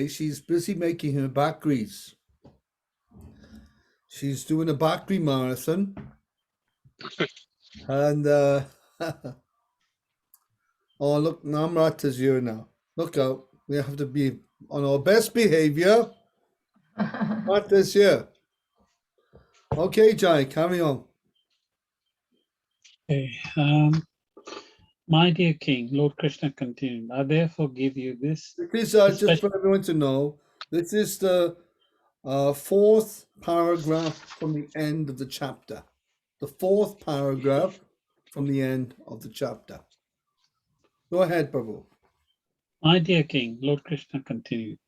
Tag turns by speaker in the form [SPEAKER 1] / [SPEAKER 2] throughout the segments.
[SPEAKER 1] She's busy making her bakeries. She's doing a bakery marathon, and oh look, Namrat is here now. Look out! We have to be on our best behavior. Namrat is here. Okay, Jai, carry on.
[SPEAKER 2] Okay. My dear King, Lord Krishna continued, I therefore give you this.
[SPEAKER 1] This is just for everyone to know. This is the fourth paragraph from the end of the chapter. The fourth paragraph from the end of the chapter. Go ahead, Prabhu.
[SPEAKER 2] My dear King, Lord Krishna continued,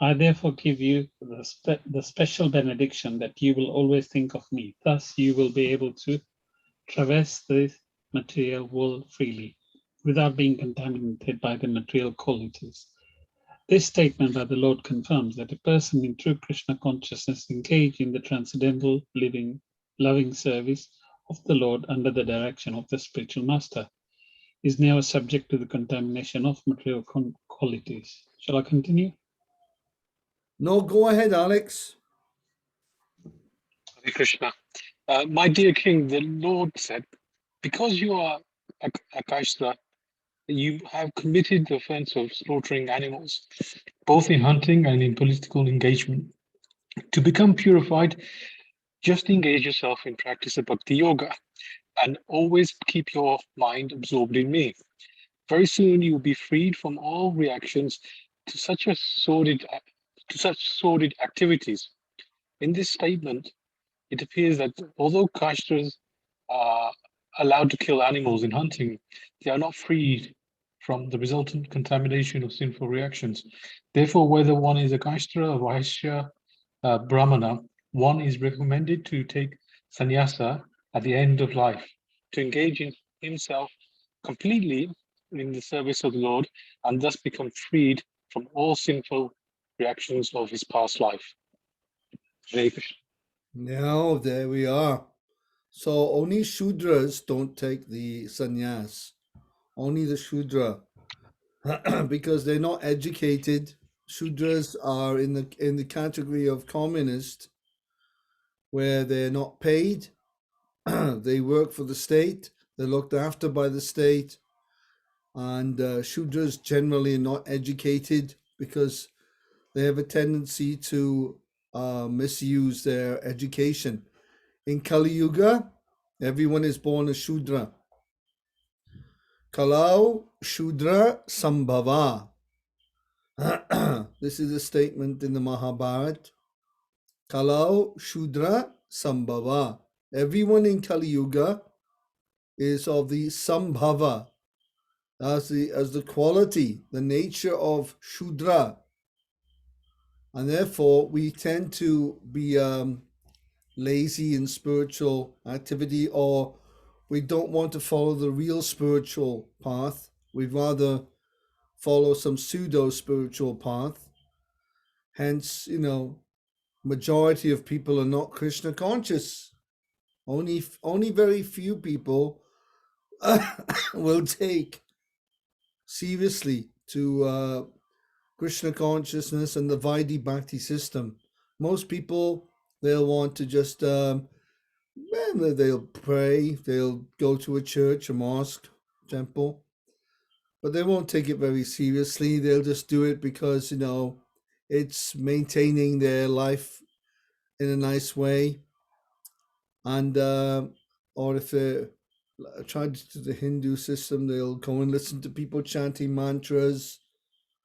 [SPEAKER 2] I therefore give you the special benediction that you will always think of me. Thus you will be able to traverse the material world freely without being contaminated by the material qualities. This statement by the Lord confirms that a person in true Krishna consciousness engaged in the transcendental living, loving service of the Lord under the direction of the spiritual master is never subject to the contamination of material qualities. Shall I continue?
[SPEAKER 1] No, go ahead, Alex.
[SPEAKER 3] Hare Krishna. My dear king, the Lord said, because you are Akashta, you have committed the offense of slaughtering animals, both in hunting and in political engagement. To become purified, just engage yourself in practice of bhakti yoga and always keep your mind absorbed in me. Very soon you will be freed from all reactions to such sordid activities. In this statement, it appears that although Kashtas are allowed to kill animals in hunting, they are not freed from the resultant contamination of sinful reactions. Therefore, whether one is a Kashtra, a Vaishya, a Brahmana, one is recommended to take sannyasa at the end of life, to engage in himself completely in the service of the Lord and thus become freed from all sinful reactions of his past life. Hare Krishna.
[SPEAKER 1] Now, there we are. So only Shudras don't take the sannyas. Only the Shudra. Because they're not educated. Shudras are in the category of communist, where they're not paid. They work for the state. They're looked after by the state. And Shudras generally are not educated because they have a tendency to misuse their education. In Kali Yuga, everyone is born a Shudra. Kalau Shudra Sambhava. This is a statement in the Mahabharata. Kalau Shudra Sambhava. Everyone in Kali Yuga is of the Sambhava, as the quality, the nature of Shudra. And therefore, we tend to be lazy in spiritual activity, or we don't want to follow the real spiritual path. We'd rather follow some pseudo spiritual path. Hence, majority of people are not Krishna conscious. Only very few people will take seriously to Krishna consciousness and the Vaidhi Bhakti system. Most people, they'll want to just they'll pray, they'll go to a church, a mosque, temple, but they won't take it very seriously. They'll just do it because it's maintaining their life in a nice way. And or if they're tried to the Hindu system, they'll go and listen to people chanting mantras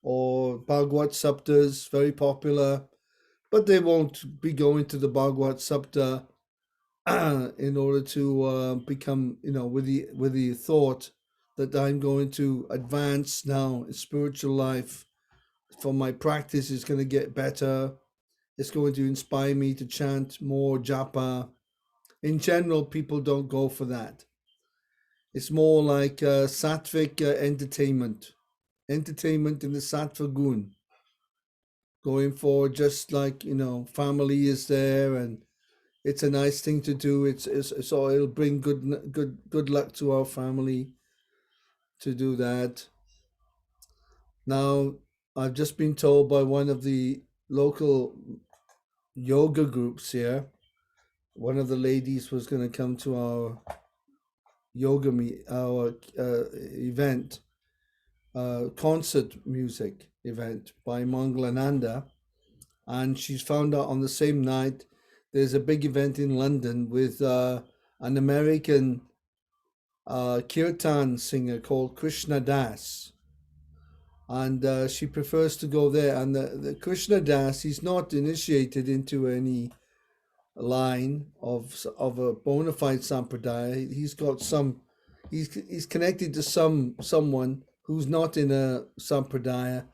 [SPEAKER 1] or Bhagavad Saptas, very popular, but they won't be going to the Bhagavad Sapta in order to become, with the thought that I'm going to advance now in spiritual life. For my practice is going to get better. It's going to inspire me to chant more japa. In general, people don't go for that. It's more like sattvic entertainment in the sattva gun. Going for just like family is there and it's a nice thing to do. So it'll bring good luck to our family to do that. Now I've just been told by one of the local yoga groups here, one of the ladies was going to come to our our event, concert music event by Manglananda, and she's found out on the same night there's a big event in London with an American kirtan singer called Krishna Das, and she prefers to go there. And the Krishna Das, he's not initiated into any line of a bona fide sampradaya. He's got some. He's connected to someone who's not in a sampradaya.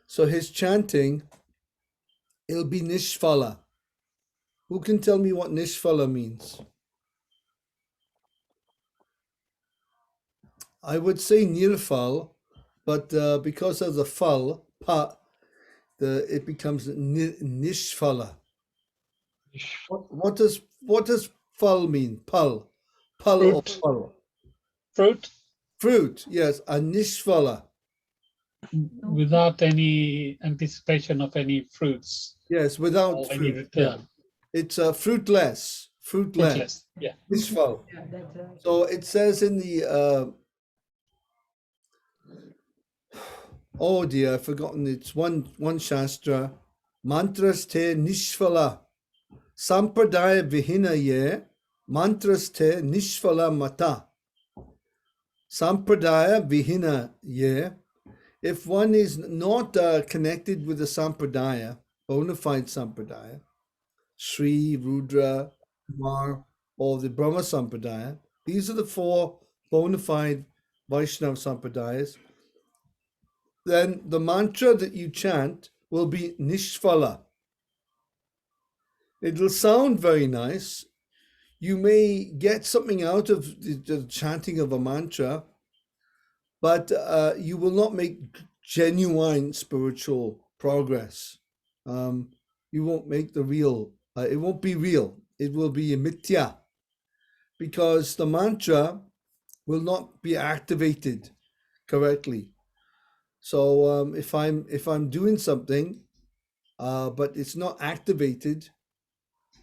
[SPEAKER 1] So his chanting, it'll be nishphala. Who can tell me what nishphala means? I would say nirfal, but because of the fal, pa, it becomes nishphala. What does fal mean? Pal or
[SPEAKER 2] Fruit.
[SPEAKER 1] pal?
[SPEAKER 2] Fruit
[SPEAKER 1] Fruit, yes, a nishphala.
[SPEAKER 2] without any anticipation of any fruits
[SPEAKER 1] Yes,
[SPEAKER 2] or
[SPEAKER 1] without
[SPEAKER 2] any
[SPEAKER 1] fruit.
[SPEAKER 2] return.
[SPEAKER 1] It's fruitless.
[SPEAKER 2] Fruitless. Yeah.
[SPEAKER 1] Nishpal. So it says in the oh dear, I've forgotten. It's one shastra. Mantras te nishphala. Sampradaya vihina ye. Mantras te nishphala mata. Sampradaya vihina ye. If one is not connected with the sampradaya, bona fide sampradaya, Sri, Rudra, Kumar, or the Brahma sampradaya, these are the four bona fide Vaishnava sampradayas, then the mantra that you chant will be Nishphala. It'll sound very nice. You may get something out of the chanting of a mantra, but you will not make genuine spiritual progress. You won't make the real, it won't be real. It will be a mithya, because the mantra will not be activated correctly. So if I'm doing something, but it's not activated,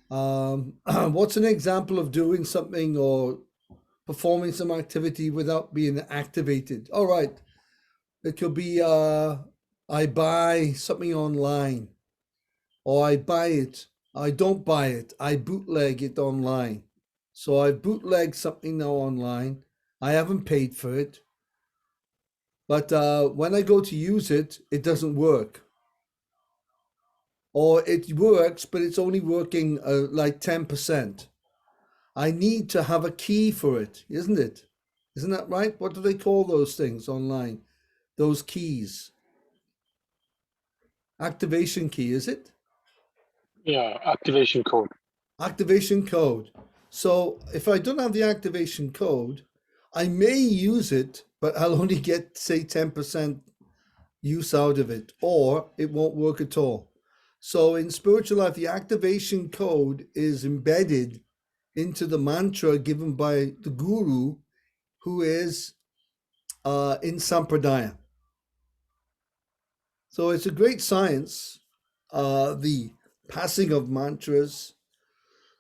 [SPEAKER 1] what's an example of doing something or performing some activity without being activated? All right, it could be I buy something online, or I buy it. I don't buy it. I bootleg it online. So I bootleg something now online. I haven't paid for it. But when I go to use it, it doesn't work. Or it works, but it's only working like 10%. I need to have a key for it, isn't it? Isn't that right? What do they call those things online? Those keys. Activation key, is it?
[SPEAKER 3] Yeah, activation code.
[SPEAKER 1] Activation code. So if I don't have the activation code, I may use it, but I'll only get, say, 10% use out of it, or it won't work at all. So in spiritual life, the activation code is embedded into the mantra given by the guru, who is in Sampradaya. So it's a great science, the passing of mantras.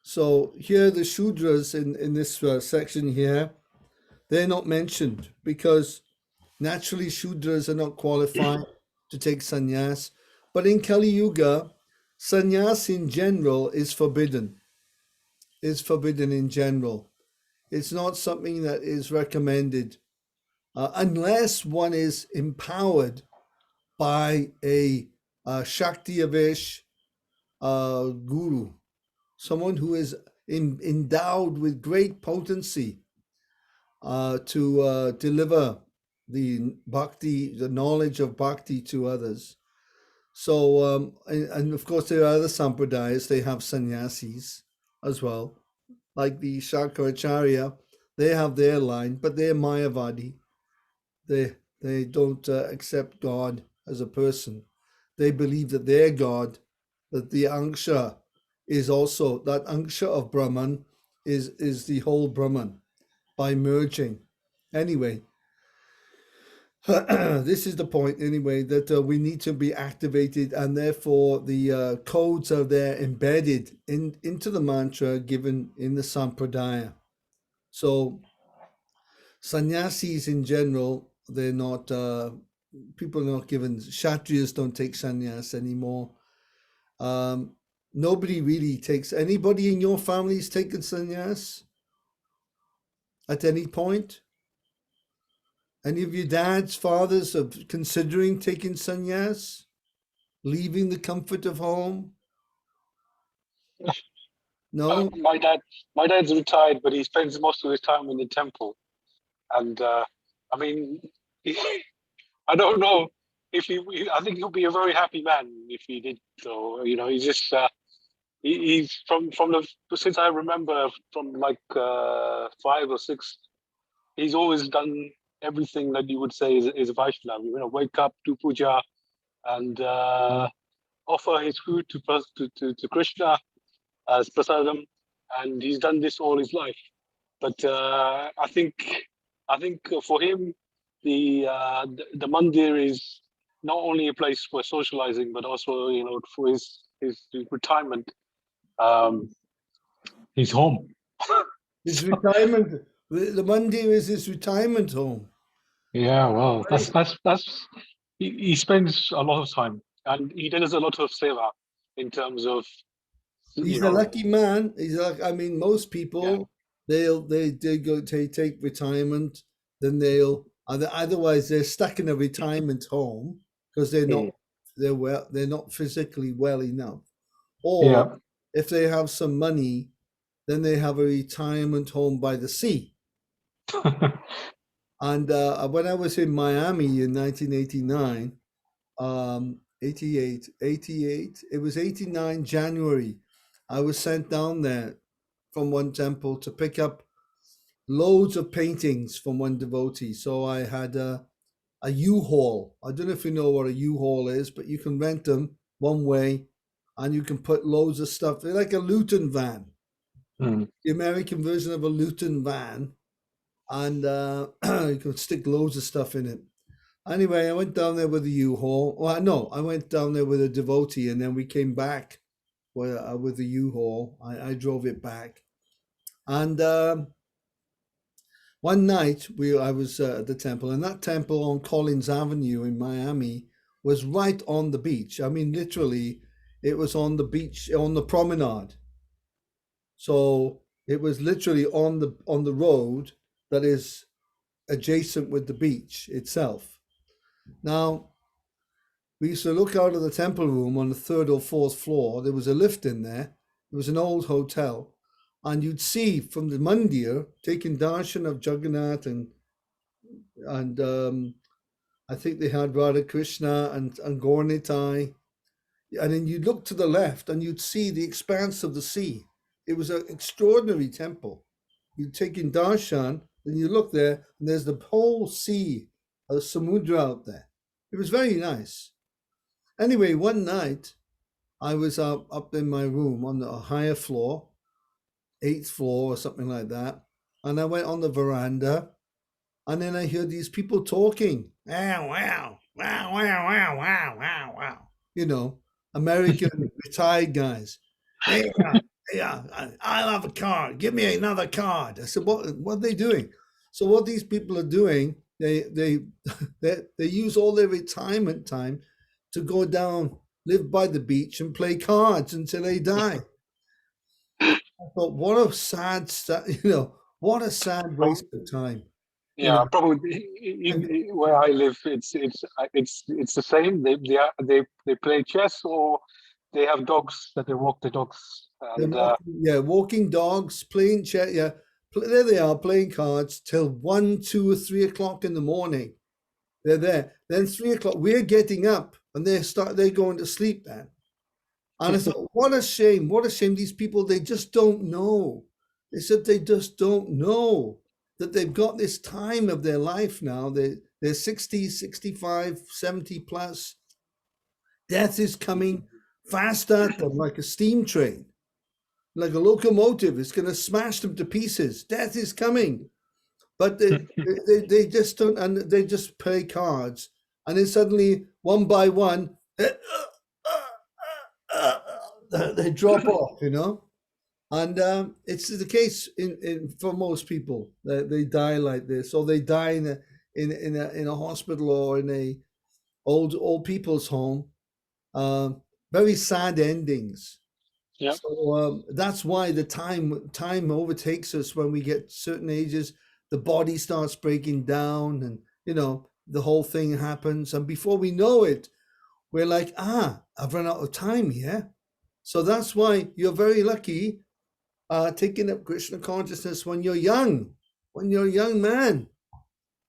[SPEAKER 1] So here the Shudras in this section here, they're not mentioned because naturally Shudras are not qualified to take sannyas. But in Kali Yuga, sannyas in general is forbidden. Is forbidden in general. It's not something that is recommended unless one is empowered by a Shakti-avish guru, someone who is endowed with great potency to deliver the bhakti, the knowledge of bhakti to others. So, and of course, there are other sampradayas, they have sannyasis as well, like the Shankaracharya, they have their line, but they're Mayavadi. They don't accept God as a person. They believe that their God, that the Anksha is also, that Anksha of Brahman is the whole Brahman by merging. Anyway, This is the point anyway, that we need to be activated, and therefore the codes are there embedded into the mantra given in the sampradaya. So sannyasis in general, they're not people are not given. Kshatriyas don't take sannyas anymore. Nobody really takes. Anybody in your family's taken sannyas at any point? Any of your dads, fathers are considering taking sannyas, leaving the comfort of home? No?
[SPEAKER 3] My dad's retired, but he spends most of his time in the temple. And I mean, he, I don't know if I think he'll be a very happy man if he did. So he's just he's from the since I remember from like 5 or 6, he's always done everything that you would say is a Vaishnava. Wake up, do puja, and offer his food to Krishna as prasadam, and he's done this all his life. But I think for him, the mandir is not only a place for socializing, but also for his retirement. His home.
[SPEAKER 1] His retirement, the mandir is his retirement home.
[SPEAKER 3] Yeah, well, that's he spends a lot of time, and he does a lot of seva in terms of
[SPEAKER 1] He's a lucky man. He's like, I mean, most people they go take retirement, then otherwise they're stuck in a retirement home because they're not physically well enough, or if they have some money, then they have a retirement home by the sea. And when I was in Miami in 1989, 88, it was 89 January. I was sent down there from one temple to pick up loads of paintings from one devotee. So I had a U-Haul. I don't know if you know what a U-Haul is, but you can rent them one way and you can put loads of stuff. They're like a Luton van, the American version of a Luton van. And you can stick loads of stuff in it. Anyway, I went down there with a U-Haul. Well, no, I went down there with a devotee, and then we came back with the U-Haul. I drove it back, and one night I was at the temple, and that temple on Collins Avenue in Miami was right on the beach. I mean, literally, it was on the beach on the promenade. So it was literally on the road that is adjacent with the beach itself. Now, we used to look out of the temple room on the 3rd or 4th floor. There was a lift in there. It was an old hotel. And you'd see from the mandir, taking darshan of Jagannath and I think they had Radha Krishna and Gaurnitai. And then you'd look to the left and you'd see the expanse of the sea. It was an extraordinary temple. You'd take in darshan, then you look there, and there's the whole sea of Samudra out there. It was very nice. Anyway, one night I was up in my room on the higher floor, 8th floor or something like that, and I went on the veranda, and then I heard these people talking. Wow, wow, wow, wow, wow, wow, wow, wow. American retired guys. Hey, I'll have a card. Give me another card. I said, what are they doing? So what these people are doing, they use all their retirement time to go down, live by the beach, and play cards until they die. I thought, what a sad, what a sad waste of time.
[SPEAKER 3] Yeah, probably where I live, it's the same. They play chess, or they have dogs that they walk the dogs. And
[SPEAKER 1] walking dogs, playing chess. Yeah, there they are playing cards till 1, 2, or 3 o'clock in the morning. They're there. Then 3 o'clock, we're getting up, and they're going to sleep then. And I thought, what a shame! What a shame! These people, they just don't know. They said they just don't know that they've got this time of their life now. They're 60, 65, 70 plus. Death is coming fast at them like a steam train, like a locomotive. It's going to smash them to pieces. Death is coming. but they just don't, and they just play cards, and then suddenly one by one they drop off, you know. And it's the case in for most people that they die like this, or they die in a hospital or in a old people's home. Very sad endings.
[SPEAKER 3] Yeah.
[SPEAKER 1] So that's why the time overtakes us when we get certain ages. The body starts breaking down, and you know the whole thing happens, and before we know it, we're like, I've run out of time here. So that's why you're very lucky taking up Krishna consciousness when you're young, when you're a young man.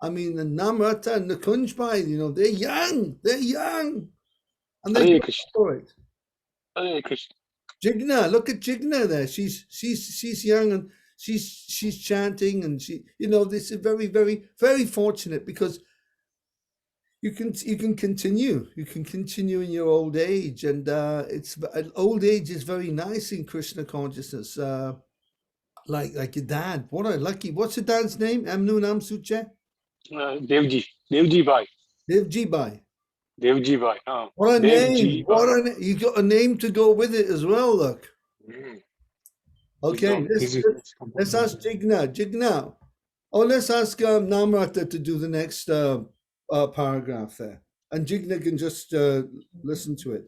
[SPEAKER 1] I mean, the Namrata and the Kunjbai, you know, they're young, and they
[SPEAKER 3] Hare
[SPEAKER 1] go
[SPEAKER 3] Krishna.
[SPEAKER 1] for it.
[SPEAKER 3] Hare Krishna.
[SPEAKER 1] Jigna, look at Jigna there. She's young, and she's chanting, and she, you know, this is very, very, very fortunate because you can continue. You can continue in your old age, and it's old age is very nice in Krishna consciousness. Like your dad. What a lucky. What's your dad's name? Amnu Nam Suche?
[SPEAKER 3] Devji Bhai.
[SPEAKER 1] Devji Bhai.
[SPEAKER 3] Devji Bhai.
[SPEAKER 1] What a name!
[SPEAKER 3] Devji Bhai.
[SPEAKER 1] You got a name to go with it as well. Look.
[SPEAKER 3] Mm.
[SPEAKER 1] Okay, let's ask Jigna. Jigna. Oh, let's ask Namrata to do the next paragraph there, and Jigna can just listen to it.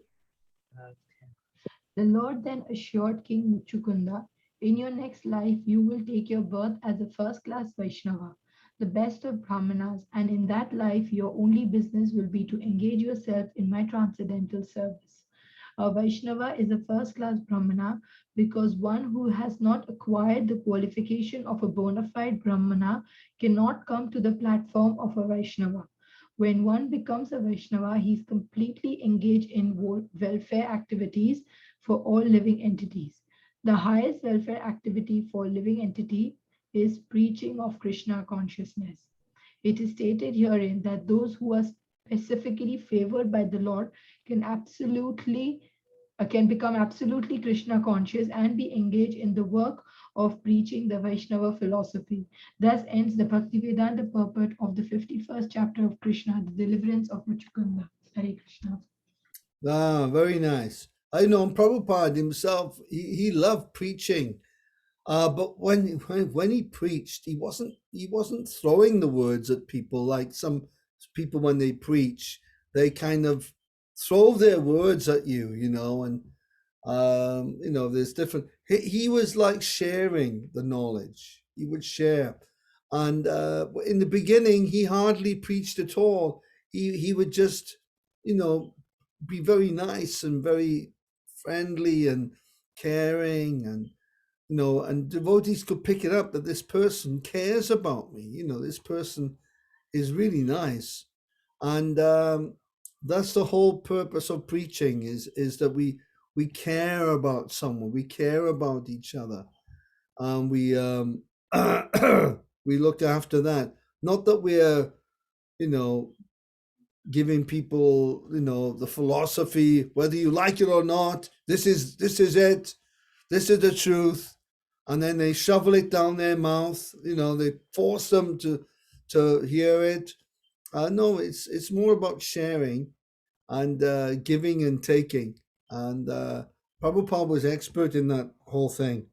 [SPEAKER 4] The Lord then assured King Muchukunda, in your next life you will take your birth as a first-class Vaishnava, the best of Brahmanas, and in that life your only business will be to engage yourself in my transcendental service. A Vaishnava is a first-class Brahmana because one who has not acquired the qualification of a bona fide Brahmana cannot come to the platform of a Vaishnava. When one becomes a Vaishnava, he is completely engaged in welfare activities for all living entities. The highest welfare activity for a living entity is preaching of Krishna consciousness. It is stated herein that those who are specifically favored by the Lord can become absolutely Krishna conscious and be engaged in the work of preaching the Vaishnava philosophy. Thus ends the Bhaktivedanta purport of the 51st chapter of Krishna, the deliverance of Muchukunda. Hare Krishna.
[SPEAKER 1] Very nice. I know Prabhupada himself, he loved preaching. But when he preached, he wasn't throwing the words at people like some people when they preach. They kind of throw their words at you, you know, and you know, there's different. He was like sharing the knowledge. He would share, and in the beginning, he hardly preached at all. He would just, you know, be very nice and very friendly and caring, and you know, and devotees could pick it up that this person cares about me. You know, this person is really nice, and that's the whole purpose of preaching is that we care about someone, we care about each other, and we we look after that. Not that we're, you know, giving people, you know, the philosophy, whether you like it or not. This is it. This is the truth, and then they shovel it down their mouth. You know, they force them to hear it. No, it's more about sharing and giving and taking. And Prabhupada was expert in that whole thing.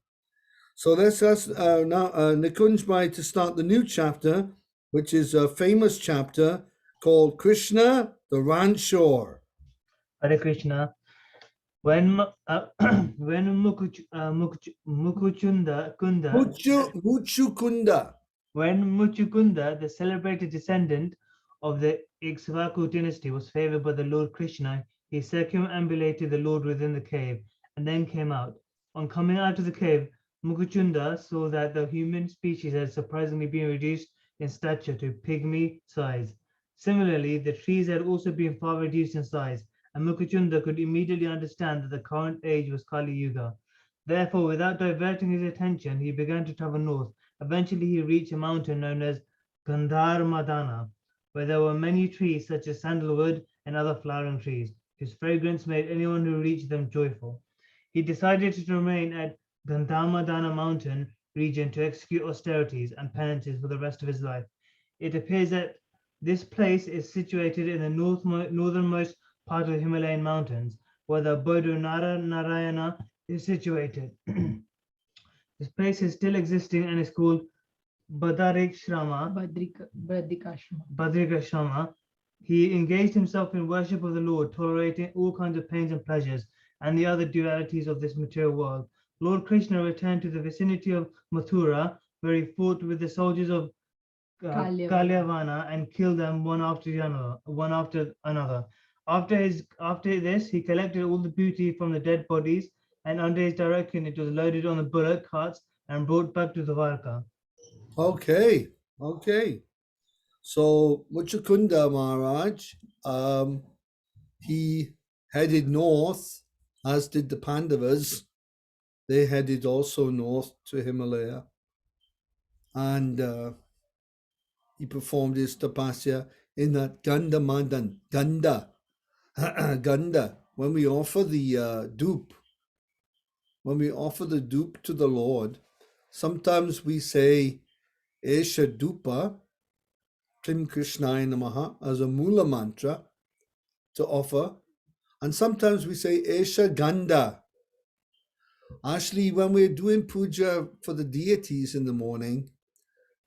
[SPEAKER 1] So let's ask now Nikunj Bhai to start the new chapter, which is a famous chapter called Krishna, the Ranchor.
[SPEAKER 5] Hare Krishna. When when Mukuchunda Kunda,
[SPEAKER 1] Muchukunda.
[SPEAKER 5] when Muchukunda, the celebrated descendant of the Ikshvaku dynasty, was favored by the Lord Krishna, he circumambulated the Lord within the cave and then came out. On coming out of the cave, Mukuchunda saw that the human species had surprisingly been reduced in stature to pygmy size. Similarly, the trees had also been far reduced in size, and Mukuchunda could immediately understand that the current age was Kali Yuga. Therefore, without diverting his attention, he began to travel north. Eventually, he reached a mountain known as Gandharmadana, where there were many trees such as sandalwood and other flowering trees, whose fragrance made anyone who reached them joyful. He decided to remain at Gandharmadana mountain region to execute austerities and penances for the rest of his life. It appears that this place is situated in the northernmost part of the Himalayan mountains, where the Bodhu Narayana is situated. This place is still existing and is called Badarikshrama. Badrikashrama. He engaged himself in worship of the Lord, tolerating all kinds of pains and pleasures and the other dualities of this material world. Lord Krishna returned to the vicinity of Mathura, where he fought with the soldiers of Kalyavana and killed them one after another. After this, he collected all the booty from the dead bodies, and under his direction, it was loaded on the bullock carts and brought back to Dwarka.
[SPEAKER 1] Okay, okay. So Muchukunda Maharaj, he headed north, as did the Pandavas. They headed also north to Himalaya, and he performed his tapasya in that Ganda Madan, Ganda, Ganda. When we offer the dupe, to the Lord, sometimes we say Esha Dupa, Klim Krishnaya Namaha, as a Mula mantra to offer. And sometimes we say Esha Ganda. Actually, when we're doing puja for the deities in the morning,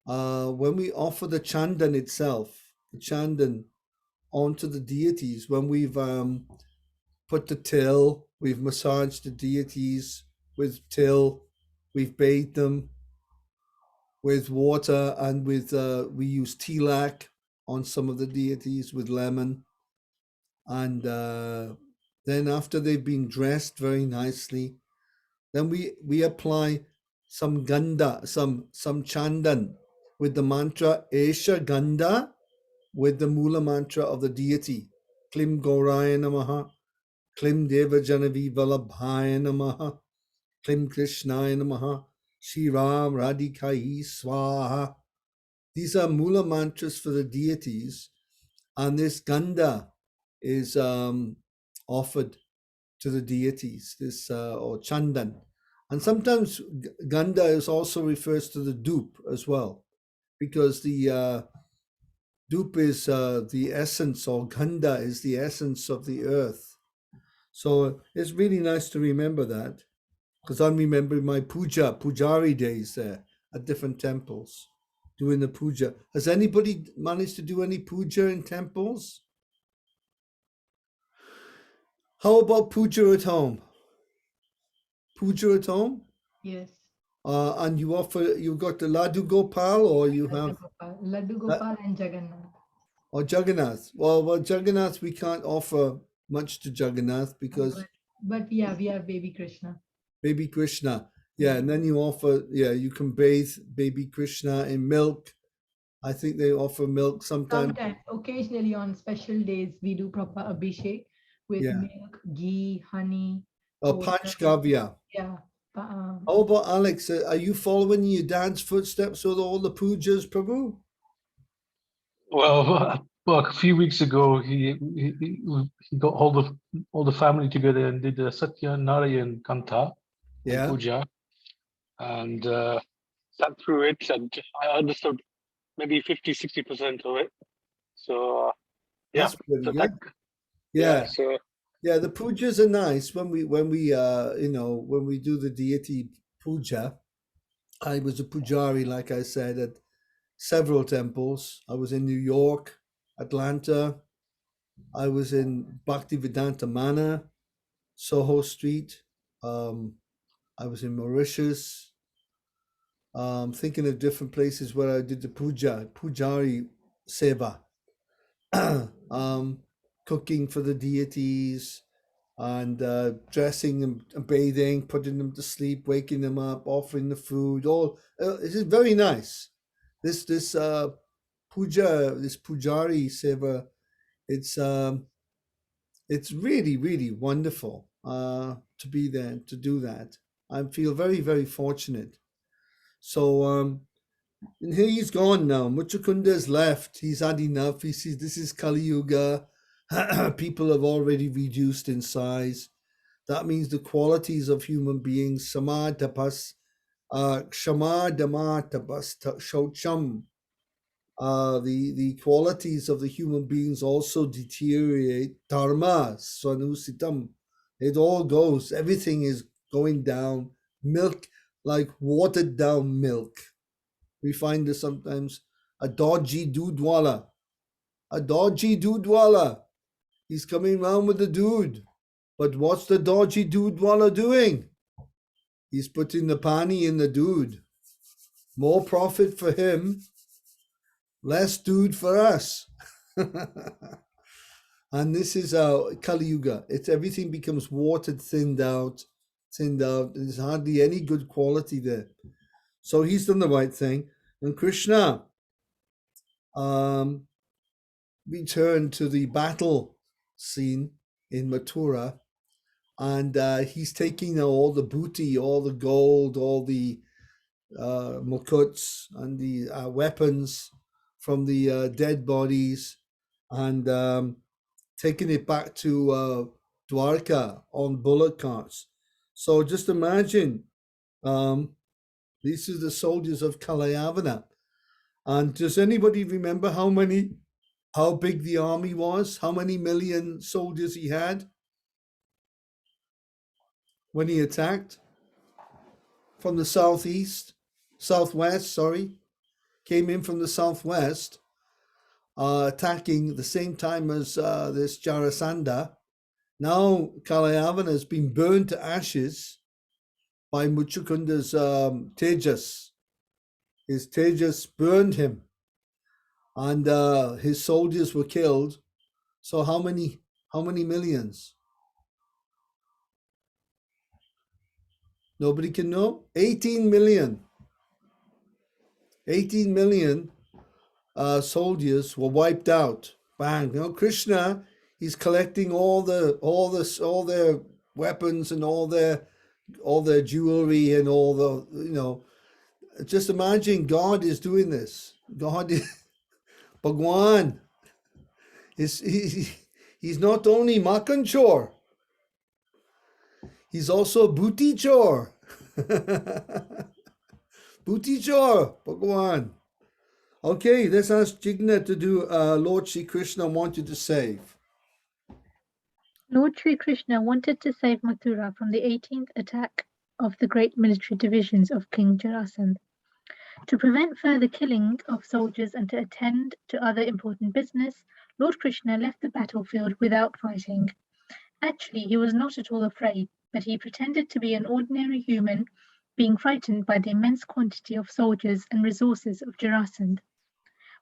[SPEAKER 1] when we offer the chandan itself, the chandan onto the deities, when we've put the till, we've massaged the deities with till, we've bathed them with water, and with we use tilak on some of the deities with lemon, and then after they've been dressed very nicely, then we apply some ganda, some chandan with the mantra Esha Ganda, with the Mula mantra of the deity, Klim Gauraya Namaha, Klim Deva Janavi Vallabhaya Namaha, Klim Krishnaya Namaha, Shri Ram Radhikai Swaha. These are Mula mantras for the deities, and this Ganda is offered to the deities, this or Chandan. And sometimes Ganda is also refers to the dupe as well, because the dupe is the essence, or Ganda is the essence of the earth. So it's really nice to remember that, because I'm remembering my pujari days there at different temples, doing the puja. Has anybody managed to do any puja in temples? How about puja at home? Puja at home?
[SPEAKER 4] Yes.
[SPEAKER 1] And you've got the Laddu Gopal, or you have
[SPEAKER 4] Laddu Gopal and Jagannath.
[SPEAKER 1] or Jagannath. Well, Jagannath, we can't offer much to Jagannath because
[SPEAKER 4] But yeah, we have baby Krishna.
[SPEAKER 1] baby Krishna. Yeah, and then you offer, you can bathe baby Krishna in milk. I think they offer milk sometimes.
[SPEAKER 4] Sometimes, occasionally on special days, we do proper abhishek with
[SPEAKER 1] Yeah.
[SPEAKER 4] milk, ghee, honey.
[SPEAKER 1] Or
[SPEAKER 4] water.
[SPEAKER 1] Panchgavya.
[SPEAKER 4] Yeah.
[SPEAKER 1] How about Alex? Are you following your dad's footsteps with all the pujas, Prabhu?
[SPEAKER 3] Well, a few weeks ago, he got hold of all the family together and did the Satya Narayan Kantha
[SPEAKER 1] Yeah.
[SPEAKER 3] puja, and sat through it, and I understood maybe 50-60% of it. So yeah,
[SPEAKER 1] That's pretty
[SPEAKER 3] so
[SPEAKER 1] good.
[SPEAKER 3] yeah. So
[SPEAKER 1] Yeah, the pujas are nice when we when we do the deity puja. I was a pujari, like I said, at several temples. I was in New York, Atlanta. I was in Bhaktivedanta Manor, Soho Street. I was in Mauritius. Thinking of different places where I did the pujari seva, cooking for the deities, and dressing and bathing, putting them to sleep, waking them up, offering the food. All this is very nice. This puja, this pujari seva, it's really wonderful to be there to do that. I feel very fortunate. So and he's gone now. Muchakunda's left. He's had enough. He sees this is Kali Yuga. People have already reduced in size. That means the qualities of human beings, samad, tapas, Kshama, Dama, Tabas, Shaucham. The qualities of the human beings also deteriorate. Dharma, Swanusitam. It all goes, everything is going down. Milk, like watered down milk. We find this sometimes. A dodgy dudwala. A dodgy dudwala. He's coming round with the dude. But what's the dodgy dudwala doing? He's putting the pani in the dude. More profit for him, less dude for us. And this is Kali Yuga. It's everything becomes watered, thinned out. There's hardly any good quality there. So he's done the right thing. And Krishna returned to the battle scene in Mathura, and he's taking all the booty, all the gold, all the mukuts and the weapons from the dead bodies, and taking it back to Dwarka on bullock carts. So just imagine, these are the soldiers of Kalayavana. And does anybody remember how big the army was? How many million soldiers he had when he attacked? From the southwest, came in from the southwest, attacking the same time as this Jarasandha. Now Kalayavana has been burned to ashes by Muchukunda's Tejas. His Tejas burned him, and his soldiers were killed. So how many millions? Nobody can know. 18 million. 18 million soldiers were wiped out. Bang! Now Krishna, he's collecting all their weapons and all their jewelry and all the Just imagine God is doing this. God is Bhagwan. He's not only Makan Chor, he's also Booty Chor. Booty Chor, Bhagwan. Okay, let's ask Jigna to do Lord Sri Krishna wanted to save.
[SPEAKER 6] Lord Sri Krishna wanted to save Mathura from the 18th attack of the great military divisions of King Jarasandha. To prevent further killing of soldiers and to attend to other important business, Lord Krishna left the battlefield without fighting. Actually, he was not at all afraid, but he pretended to be an ordinary human, being frightened by the immense quantity of soldiers and resources of Jarasandha.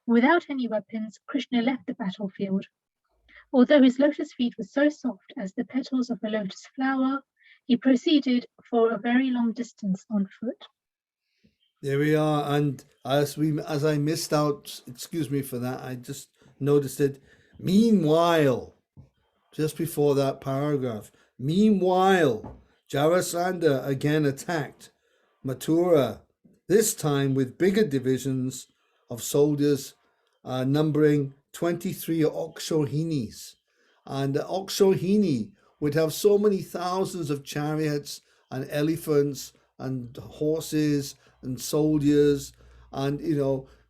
[SPEAKER 6] Without any weapons, Krishna left the battlefield. Although his lotus feet were so soft as the petals of a lotus flower, he proceeded for a very long distance on foot.
[SPEAKER 1] There we are, and as I missed out, excuse me for that, I just noticed it. Meanwhile, just before that paragraph, meanwhile, Jarasandha again attacked Mathura, this time with bigger divisions of soldiers numbering 23 Okshohinis. And the Okshohini would have so many thousands of chariots and elephants and horses and soldiers. And,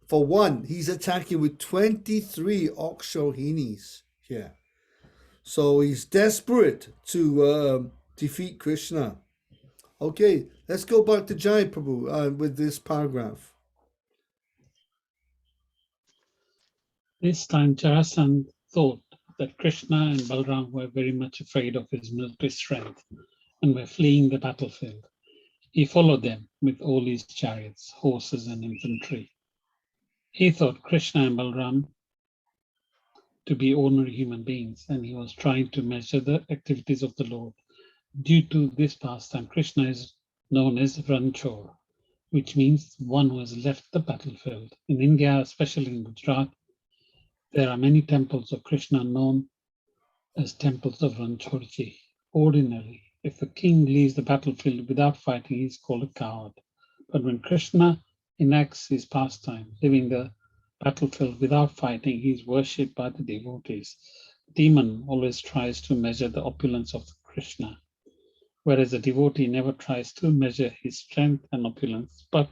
[SPEAKER 1] for one, he's attacking with 23 Okshohinis here. So he's desperate to defeat Krishna. Okay, let's go back to Jai Prabhu with this paragraph.
[SPEAKER 2] This time Jarasandha thought that Krishna and Balram were very much afraid of his military strength and were fleeing the battlefield. He followed them with all his chariots, horses, and infantry. He thought Krishna and Balram to be ordinary human beings, and he was trying to measure the activities of the Lord. Due to this pastime, Krishna is known as Ranchor, which means one who has left the battlefield. In India, especially in Gujarat, there are many temples of Krishna known as temples of Ranchorji. Ordinarily, if a king leaves the battlefield without fighting, he is called a coward. But when Krishna enacts his pastime, leaving the battlefield without fighting, he is worshipped by the devotees. Demon always tries to measure the opulence of Krishna. whereas a devotee never tries to measure his strength and opulence, but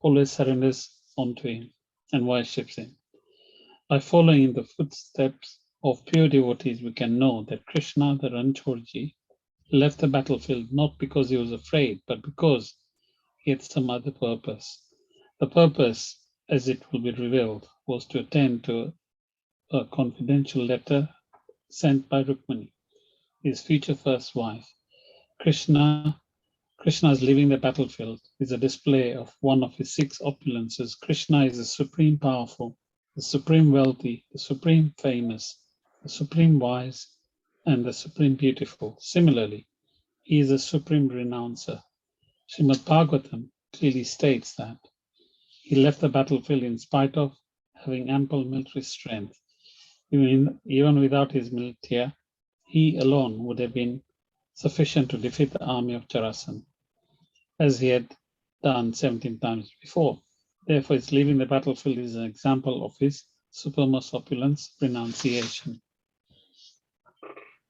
[SPEAKER 2] always surrenders onto him and worships him. By following in the footsteps of pure devotees, we can know that Krishna, the Ranchorji, left the battlefield not because he was afraid, but because he had some other purpose. The purpose, as it will be revealed, was to attend to a confidential letter sent by Rukmini, his future first wife. Krishna's leaving the battlefield is a display of one of his 6 opulences. Krishna is the supreme powerful, the supreme wealthy, the supreme famous, the supreme wise, and the supreme beautiful. Similarly, he is a supreme renouncer. Srimad Bhagavatam clearly states that he left the battlefield in spite of having ample military strength. Even without his militia, he alone would have been sufficient to defeat the army of Jarasandha, as he had done 17 times before. Therefore, his leaving the battlefield is an example of his supermust opulence renunciation.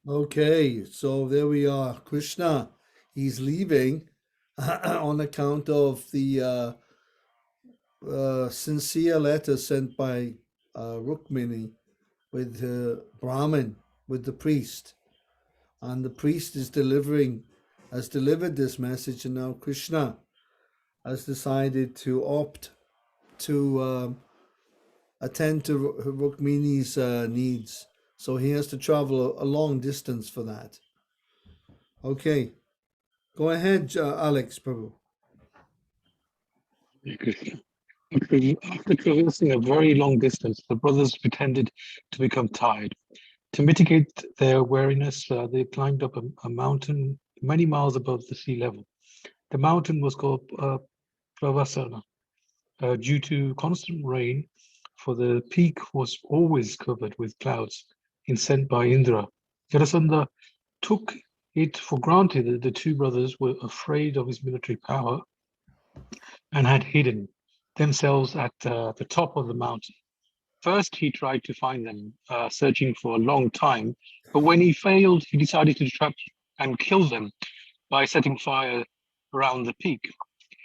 [SPEAKER 1] Okay, so there we are. Krishna, he's leaving on account of the sincere letter sent by Rukmini with Brahmin, with the priest. And the priest has delivered this message, and now Krishna has decided to opt to attend to Rukmini's needs. So he has to travel a long distance for that. Okay, go ahead, Alex, Prabhu.
[SPEAKER 3] After traversing a very long distance, the brothers pretended to become tired. To mitigate their weariness, they climbed up a mountain many miles above the sea level. The mountain was called Pravasana due to constant rain, for the peak was always covered with clouds sent by Indra. Jarasandha took it for granted that the 2 brothers were afraid of his military power and had hidden themselves at the top of the mountain. First, he tried to find them, searching for a long time, but when he failed, he decided to trap and kill them by setting fire around the peak.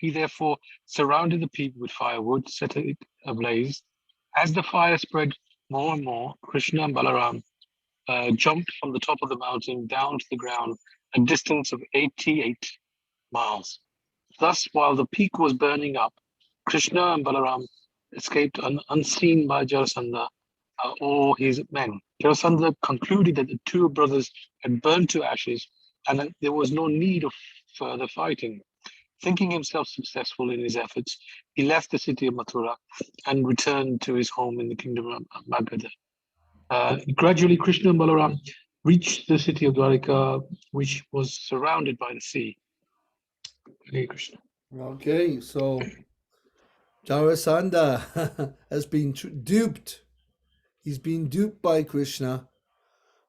[SPEAKER 3] He therefore surrounded the peak with firewood, set it ablaze. As the fire spread more and more, Krishna and Balaram jumped from the top of the mountain down to the ground, a distance of 88 miles. Thus, while the peak was burning up, Krishna and Balaram escaped unseen by Jarasandha or his men. Jarasandha concluded that the 2 brothers had burned to ashes and that there was no need of further fighting. Thinking himself successful in his efforts, he left the city of Mathura and returned to his home in the kingdom of Magadha. Gradually, Krishna and Balaram reached the city of Dwarika, which was surrounded by the sea. Hare Krishna.
[SPEAKER 1] Okay, so Jarasandha has been duped. He's been duped by Krishna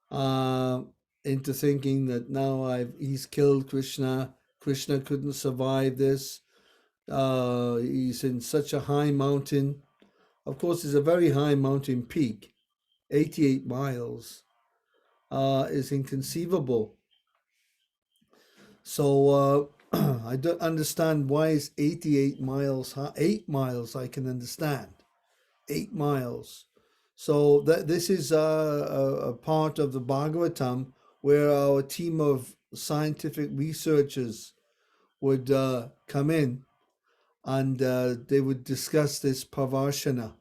[SPEAKER 1] into thinking that now he's killed Krishna. Krishna couldn't survive this. He's in such a high mountain. Of course, it's a very high mountain peak. 88 miles is inconceivable. So I don't understand why is 88 miles high. 8 miles I can understand. 8 miles. So this is a part of the Bhagavatam where our team of scientific researchers would come in and they would discuss this Pavarshana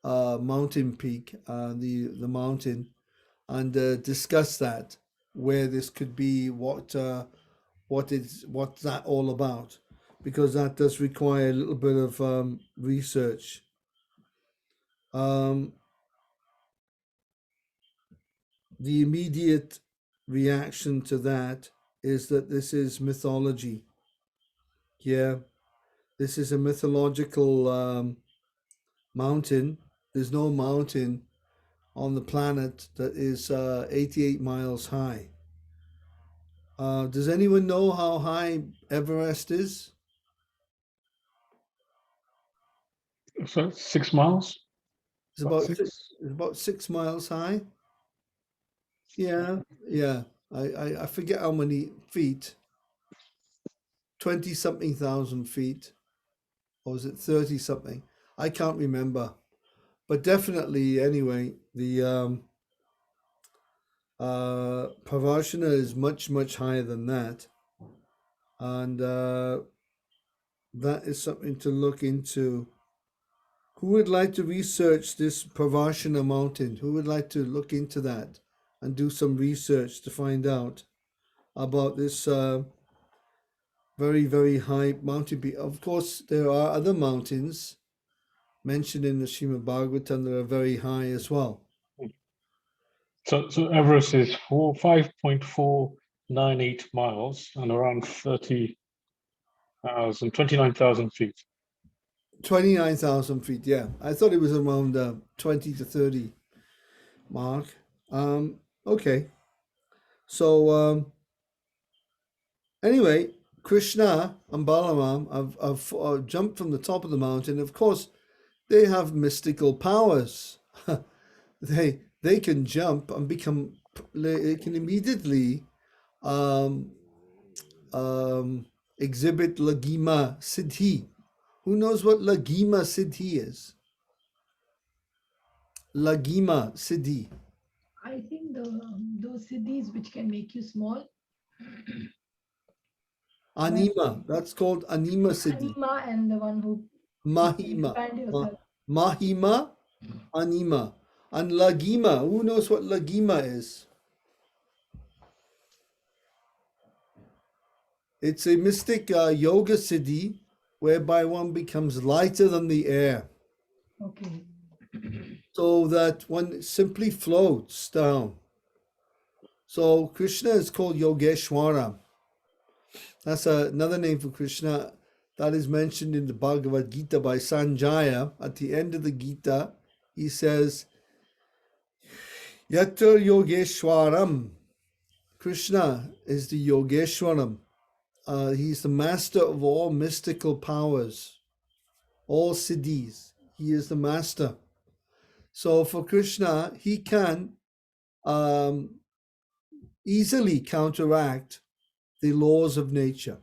[SPEAKER 1] mountain peak, the mountain, and discuss that, where this could be, what's that all about, because that does require a little bit of research. The immediate reaction to that is that this is mythology. Yeah, this is a mythological mountain. There's no mountain on the planet that is 88 miles high. Does anyone know how high Everest is?
[SPEAKER 3] So 6 miles?
[SPEAKER 1] It's about 6 miles high. Yeah. I forget how many feet. 20 something thousand feet, or was it 30 something? I can't remember, but definitely anyway, the Pravarshana is much higher than that, and that is something to look into. Who would like to research this Pravarshana mountain? Who would like to look into that and do some research to find out about this very high mountain? Of course, there are other mountains mentioned in the Srimad Bhagavatam that are very high as well.
[SPEAKER 3] So Everest is 5.498 miles and around 29,000 feet.
[SPEAKER 1] 29,000 feet, yeah. I thought it was around 20 to 30 mark. Okay. So anyway, Krishna and Balaram have jumped from the top of the mountain. Of course, they have mystical powers. they can jump and become. They can immediately exhibit Lagima Siddhi. Who knows what Lagima Siddhi is? Lagima Siddhi.
[SPEAKER 4] I think those siddhis which can make you small.
[SPEAKER 1] Anima. That's called Anima Siddhi.
[SPEAKER 4] Anima and the one who
[SPEAKER 1] Mahima.
[SPEAKER 4] expand yourself.
[SPEAKER 1] Mahima, Anima. And Lagima. Who knows what Lagima is? It's a mystic yoga siddhi whereby one becomes lighter than the air.
[SPEAKER 4] Okay.
[SPEAKER 1] So that one simply floats down. So Krishna is called Yogeshwara. That's another name for Krishna that is mentioned in the Bhagavad Gita by Sanjaya. At the end of the Gita, he says, Yatra Yogeshwaram. Krishna is the Yogeshwaram. He's the master of all mystical powers, all siddhis. He is the master. So for Krishna, he can easily counteract the laws of nature.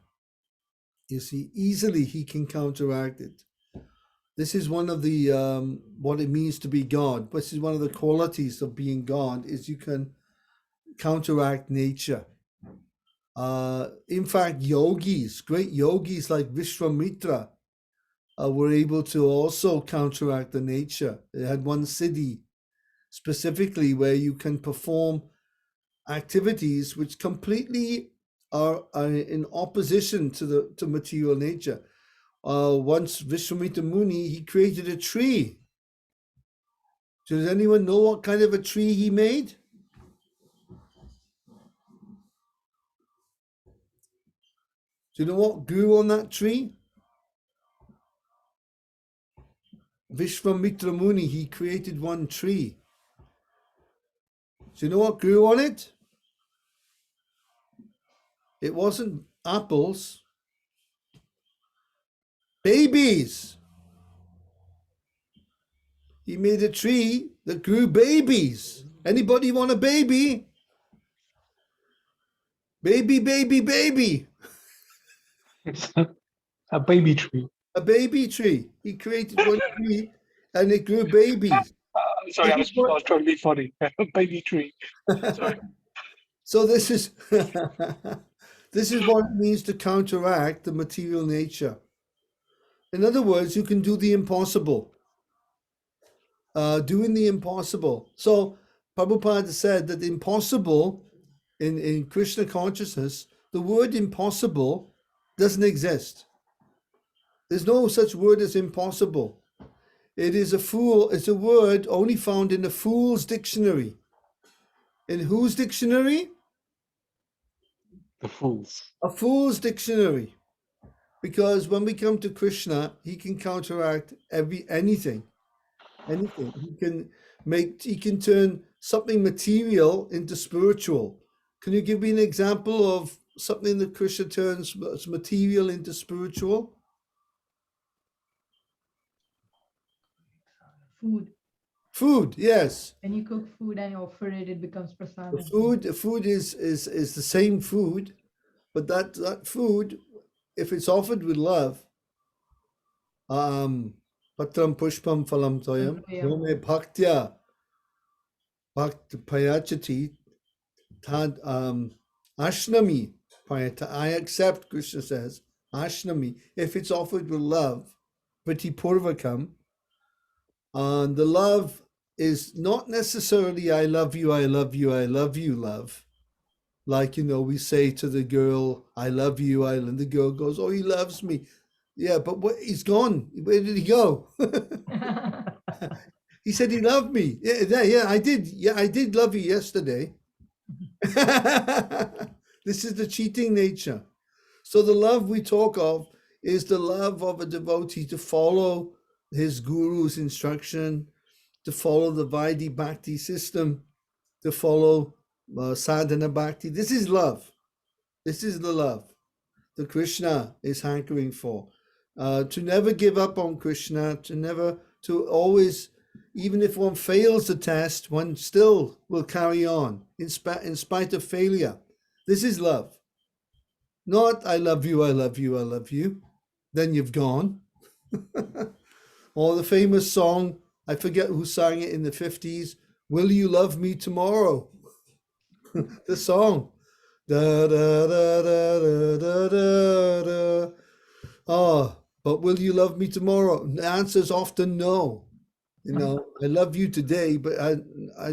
[SPEAKER 1] You see, easily he can counteract it. This is one of the what it means to be God. This is one of the qualities of being God, is you can counteract nature. In fact, yogis, great yogis like Vishwamitra, were able to also counteract the nature. They had one siddhi specifically where you can perform activities which completely are in opposition to material nature. Once Vishwamitra Muni, he created a tree. Does anyone know what kind of a tree he made? Do you know what grew on that tree? Vishwamitra Muni, he created one tree. Do you know what grew on it? It wasn't apples. Babies. He made a tree that grew babies. Anybody want a baby? Baby, baby, baby.
[SPEAKER 3] It's a baby tree.
[SPEAKER 1] A baby tree. He created one tree and it grew babies.
[SPEAKER 3] Sorry, I was trying to be funny. Baby tree. Sorry.
[SPEAKER 1] So this is this is what it means to counteract the material nature. In other words, you can do the impossible. Doing the impossible. So Prabhupada said that impossible in Krishna consciousness, the word impossible doesn't exist. There's no such word as impossible. It is it's a word only found in a fool's dictionary. In whose dictionary?
[SPEAKER 3] The fools.
[SPEAKER 1] A fool's dictionary. Because when we come to Krishna, he can counteract anything. He can turn something material into spiritual. Can you give me an example of something that Krishna turns material into spiritual? Food, yes.
[SPEAKER 4] When you cook food and you offer it, it becomes prasad.
[SPEAKER 1] The food is the same food, but that food if it's offered with love, patram pushpam phalam toyam, yome bhaktya bhakt payachati tad ashnami payata. I accept, Krishna says, ashnami, if it's offered with love, priti purvakam. And the love is not necessarily I love you, I love you, I love you, love. Like, we say to the girl, I love you, and the girl goes, oh, he loves me. Yeah, but he's gone. Where did he go? He said he loved me. Yeah, I did. Yeah, I did love you yesterday. This is the cheating nature. So the love we talk of is the love of a devotee to follow his guru's instruction, to follow the Vaidhi Bhakti system, to follow sadhana bhakti. This is love. This is the love that Krishna is hankering for. To never give up on Krishna, to always, even if one fails the test, one still will carry on in spite of failure. This is love. Not I love you, I love you, I love you. Then you've gone. Or the famous song, I forget who sang it in the 50s, Will You Love Me Tomorrow? The song. Da, da, da, da, da, da, da, da. Oh, but will you love me tomorrow? The answer is often no. I love you today, but I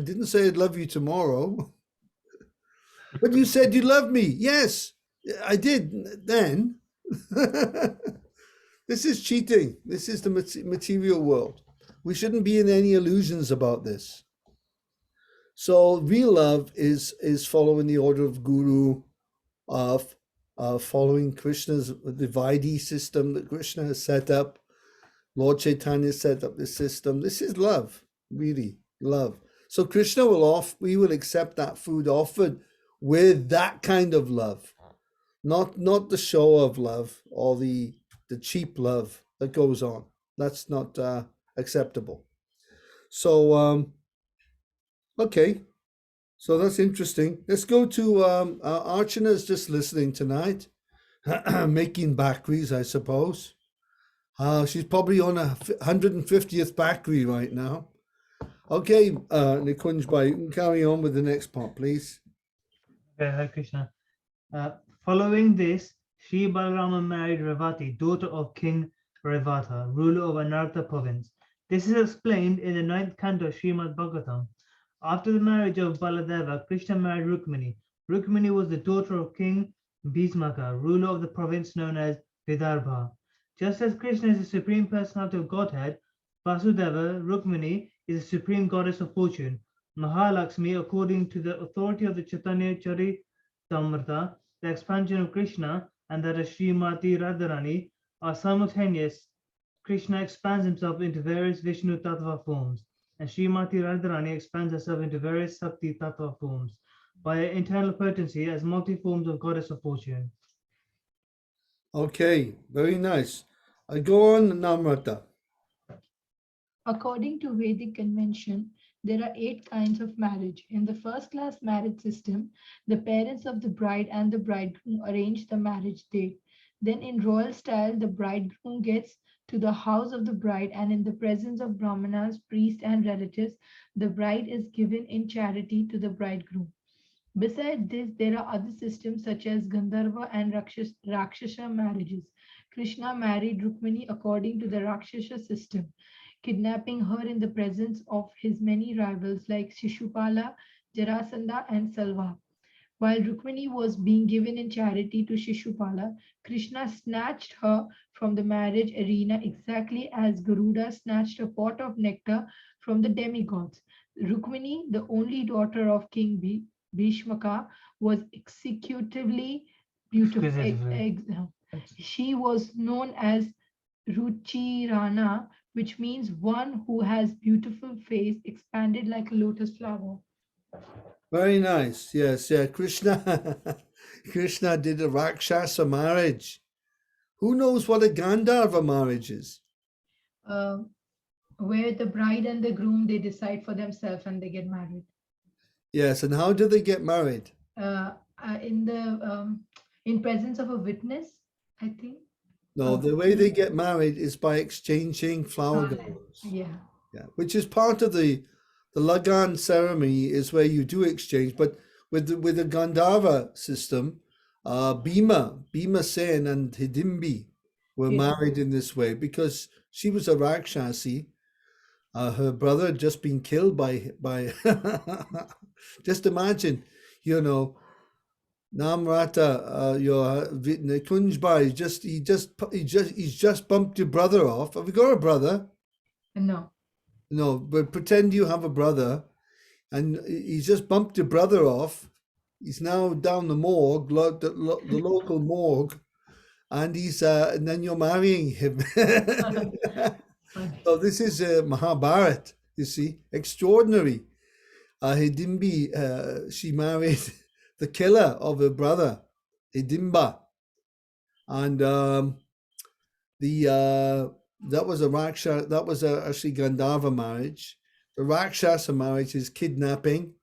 [SPEAKER 1] didn't say I'd love you tomorrow. But you said you loved me. Yes, I did then. This is cheating. This is the material world. We shouldn't be in any illusions about this. So real love is following the order of Guru, of following Krishna's the Vaidhi system that Krishna has set up. Lord Chaitanya set up this system. This is love, really love. So Krishna we will accept that food offered with that kind of love, not the show of love or the cheap love that goes on. That's not acceptable. So okay. So that's interesting. Let's go to Archana's just listening tonight, making bakris, I suppose. She's probably on a 150th bakri right now. Okay, Nikunj Bhai, you can carry on with the next part, please.
[SPEAKER 5] Okay, Hare Krishna. Following this, Sri Balarama married Revati, daughter of King Revata, ruler of Anartha province. This is explained in the 9th canto of Srimad Bhagavatam. After the marriage of Baladeva, Krishna married Rukmini. Rukmini was the daughter of King Bhismaka, ruler of the province known as Vidarbha. Just as Krishna is the supreme personality of Godhead, Vasudeva, Rukmini, is the supreme goddess of fortune. Mahalakshmi, according to the authority of the Chaitanya Charitamrita, the expansion of Krishna, and that of Srimati Radharani are simultaneous. Krishna expands himself into various Vishnu Tattva forms, and Srimati Radharani expands herself into various Sakti Tattva forms by her internal potency as multi-forms of goddess of fortune.
[SPEAKER 1] Okay, very nice. I go on, Namrata.
[SPEAKER 4] According to Vedic convention, there are 8 kinds of marriage. In the first class marriage system, the parents of the bride and the bridegroom arrange the marriage date. Then in royal style, the bridegroom gets to the house of the bride, and in the presence of brahmanas, priests, and relatives, the bride is given in charity to the bridegroom. Besides this, there are other systems such as Gandharva and Rakshasa marriages. Krishna married Rukmini according to the Rakshasa system, kidnapping her in the presence of his many rivals like Shishupala, Jarasandha, and Salva. While Rukmini was being given in charity to Shishupala, Krishna snatched her from the marriage arena exactly as Garuda snatched a pot of nectar from the demigods. Rukmini, the only daughter of King Bhishmaka, was executively beautiful. She was known as Ruchirana, which means one who has beautiful face expanded like a lotus flower.
[SPEAKER 1] Very nice. Yes, yeah. Krishna Krishna did a Rakshasa marriage. Who knows what a Gandharva marriage is?
[SPEAKER 4] Where the bride and the groom, they decide for themselves and they get married.
[SPEAKER 1] Yes, and how do they get married?
[SPEAKER 4] In presence of a witness. I think.
[SPEAKER 1] No,
[SPEAKER 4] Oh,
[SPEAKER 1] the way they get married is by exchanging flower
[SPEAKER 4] garland.
[SPEAKER 1] garlands.
[SPEAKER 4] Yeah.
[SPEAKER 1] Yeah, which is part of the Lagan ceremony, is where you do exchange. But with the Gandhara system, Bhima Sen and Hidimbi were
[SPEAKER 4] Yeah.
[SPEAKER 1] married in this way because she was a Rakshasi. Her brother had just been killed by just imagine, you know, Namrata, your Kunjbai, he's just bumped your brother off. Have you got a brother?
[SPEAKER 4] No.
[SPEAKER 1] No, but pretend you have a brother, and he's just bumped your brother off. He's now down the morgue, the local morgue, and and then you're marrying him.
[SPEAKER 4] Funny.
[SPEAKER 1] So this is Mahabharat. You see, extraordinary. Hidimbi, she married the killer of her brother, Hidimba, and that was a Rakshasa. That was actually Gandhara marriage. The Rakshasa marriage is kidnapping,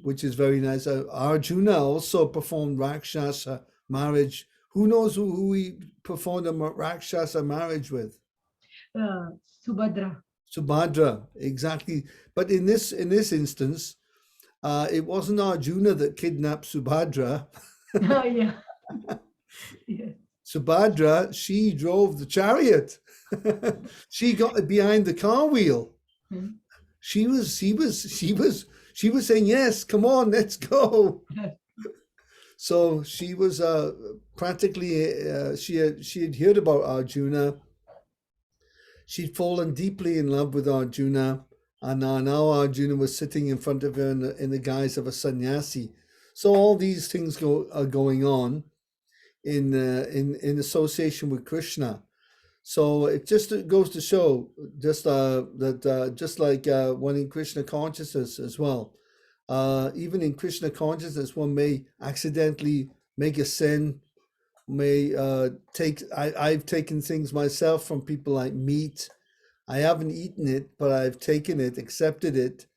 [SPEAKER 1] which is very nice. Arjuna also performed Rakshasa marriage. Who knows who he performed a Rakshasa marriage with?
[SPEAKER 4] Subhadra.
[SPEAKER 1] Subhadra, exactly. But in this instance, it wasn't Arjuna that kidnapped Subhadra.
[SPEAKER 4] Oh, yeah. Yes.
[SPEAKER 1] Subhadra, she drove the chariot. She got behind the car wheel.
[SPEAKER 4] Hmm.
[SPEAKER 1] She was saying, yes, come on, let's go. So she was practically she had heard about Arjuna. She'd fallen deeply in love with Arjuna, and now Arjuna was sitting in front of her in the guise of a sannyasi. So all these things are going on in association with Krishna. So it just goes to show that just like one in Krishna consciousness as well, even in Krishna consciousness, one may accidentally make a sin. May I've taken things myself from people like meat. I haven't eaten it, but I've taken it, accepted it.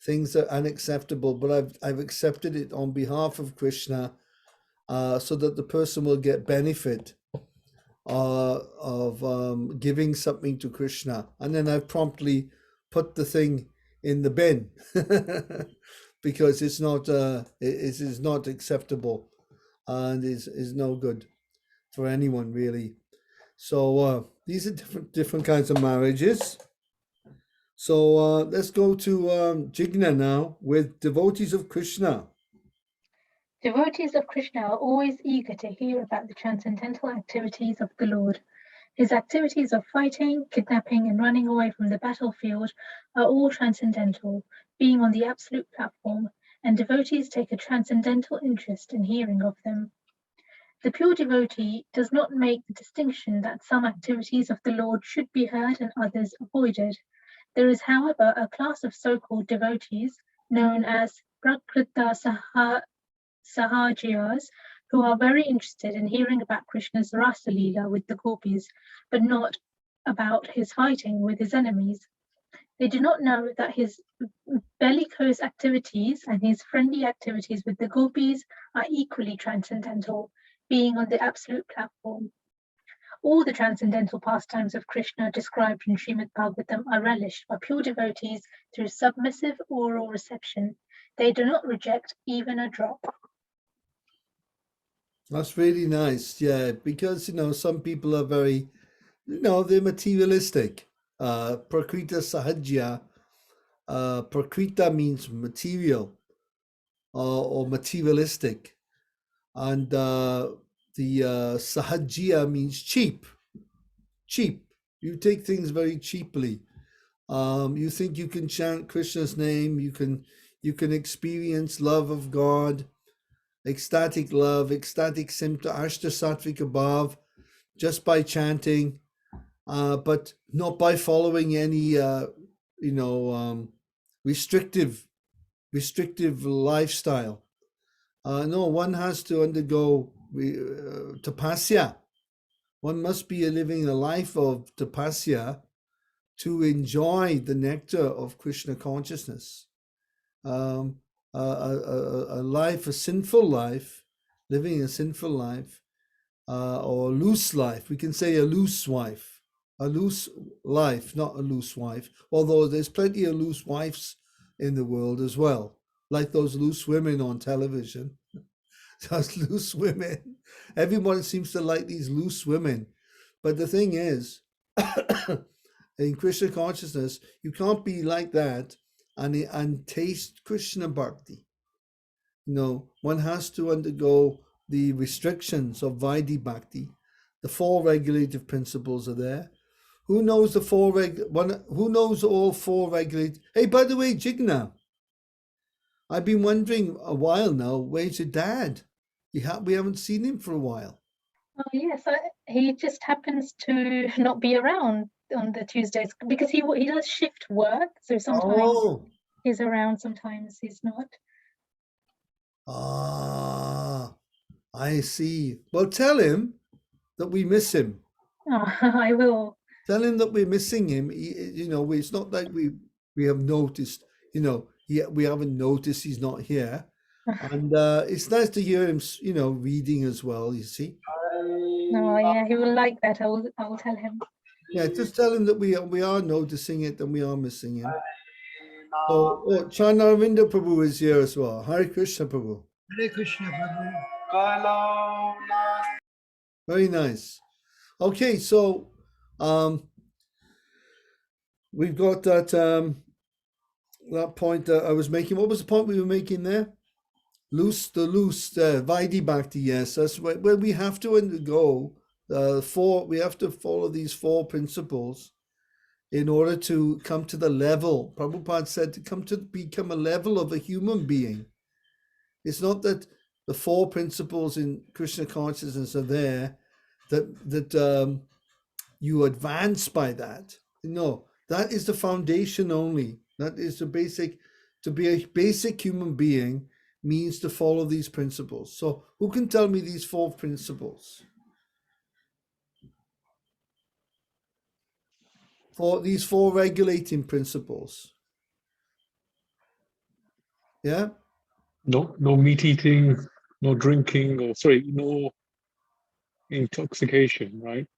[SPEAKER 1] Things are unacceptable, but I've accepted it on behalf of Krishna, so that the person will get benefit of giving something to Krishna, and then I've promptly put the thing in the bin because it is not acceptable and is no good for anyone really. So these are different kinds of marriages. So let's go to Jigna now with devotees of Krishna.
[SPEAKER 6] Devotees of Krishna are always eager to hear about the transcendental activities of the Lord. His activities of fighting, kidnapping, and running away from the battlefield are all transcendental, being on the absolute platform, and devotees take a transcendental interest in hearing of them. The pure devotee does not make the distinction that some activities of the Lord should be heard and others avoided. There is, however, a class of so-called devotees known as Prakrita Sahajiyas, who are very interested in hearing about Krishna's Rasa Leela with the gopis, but not about his fighting with his enemies. They do not know that his bellicose activities and his friendly activities with the gopis are equally transcendental, being on the absolute platform. All the transcendental pastimes of Krishna described in Srimad Bhagavatam are relished by pure devotees through submissive oral reception. They do not reject even a drop.
[SPEAKER 1] That's really nice, yeah, because some people are very, they're materialistic. Prakrita Sahajya, Prakrita means material or materialistic, and the Sahajya means cheap. Cheap. You take things very cheaply. You think you can chant Krishna's name, you can experience love of God, ecstatic love, ecstatic symptom, Ashta Sattvika Bhav, just by chanting, but not by following any, restrictive lifestyle. No, one has to undergo tapasya. One must be living a life of tapasya to enjoy the nectar of Krishna consciousness. A life, a sinful life, living a sinful life, or loose life. We can say a loose wife, a loose life, not a loose wife, although there's plenty of loose wives in the world as well, like those loose women on television. Those loose women. Everyone seems to like these loose women. But the thing is, in Krishna consciousness, you can't be like that and taste Krishna bhakti. No, one has to undergo the restrictions of Vaidhi Bhakti. The four regulative principles are there. Who knows the who knows all four regulative? Hey, by the way, Jigna, I've been wondering a while now, where's your dad? We haven't seen him for a while.
[SPEAKER 6] Oh, yes, he just happens to not be around on the Tuesdays because he does shift work. So sometimes he's around, sometimes he's not.
[SPEAKER 1] Ah, I see. Well, tell him that we miss him.
[SPEAKER 6] Oh, I will.
[SPEAKER 1] Tell him that we're missing him. It's not like we have noticed. We haven't noticed he's not here, and it's nice to hear him. Reading as well. You see.
[SPEAKER 6] Oh yeah, he will like that. I will tell him.
[SPEAKER 1] Yeah, just tell him that we are noticing it and we are missing him. So, Chanaravinda Prabhu is here as well. Hare Krishna Prabhu.
[SPEAKER 7] Hare Krishna Prabhu.
[SPEAKER 1] Very nice. Okay, so we've got that point that I was making. What was the point we were making there? Vaidhi Bhakti. Yes, that's where we have to undergo we have to follow these four principles in order to come to the level. Prabhupada said to become a level of a human being. It's not that the four principles in Krishna consciousness are there that you advance by that. No, that is the foundation only. That is the basic. To be a basic human being means to follow these principles. So who can tell me these four principles? For these four regulating principles. Yeah?
[SPEAKER 3] No meat eating, no drinking, no intoxication, right?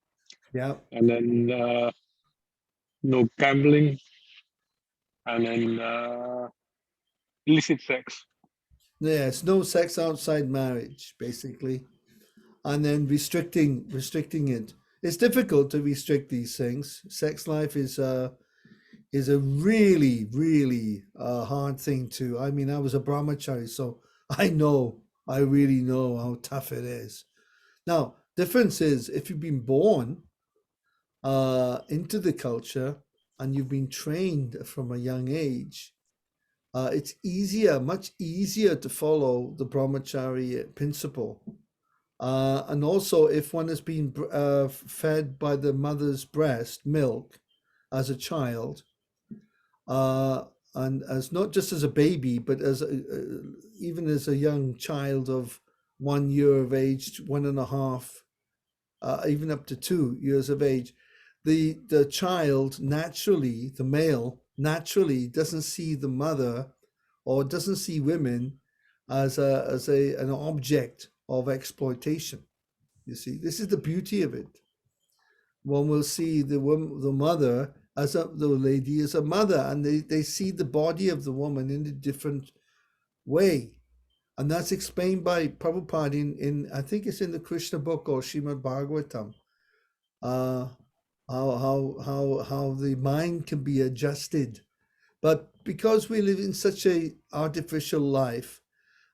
[SPEAKER 1] Yeah.
[SPEAKER 3] And then no gambling, and then illicit sex.
[SPEAKER 1] Yes, no sex outside marriage, basically. And then restricting it. It's difficult to restrict these things. Sex life is a really, really hard thing to. I mean, I was a brahmachari, so I really know how tough it is. Now, difference is if you've been born into the culture and you've been trained from a young age, it's much easier to follow the brahmachari principle. And also, if one has been fed by the mother's breast milk as a child, and as not just as a baby, but as even as a young child of 1 year of age, 1.5, even up to 2 years of age, the child naturally, the male naturally doesn't see the mother or doesn't see women as an object of exploitation. You see, this is the beauty of it. One will see the mother the lady as a mother, and they see the body of the woman in a different way. And that's explained by Prabhupada in I think it's in the Krishna book or Srimad Bhagavatam. How the mind can be adjusted. But because we live in such a artificial life,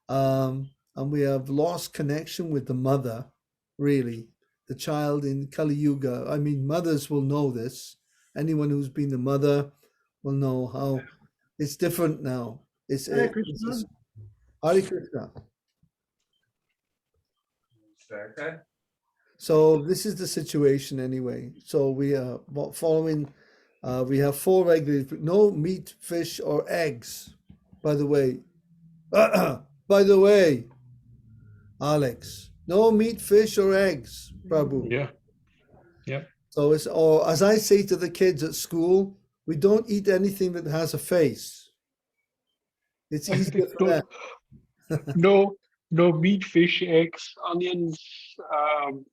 [SPEAKER 1] and we have lost connection with the mother, really, the child in Kali Yuga. I mean, mothers will know this. Anyone who's been a mother will know how it's different now.
[SPEAKER 7] Hare Krishna.
[SPEAKER 1] Hare Krishna. So this is the situation anyway. So we are following. We have four regular: no meat, fish, or eggs. By the way, Alex, no meat, fish, or eggs, Prabhu.
[SPEAKER 3] Yeah.
[SPEAKER 1] So as I say to the kids at school, we don't eat anything that has a face. It's easier for them.
[SPEAKER 3] No, no meat, fish, eggs, onions.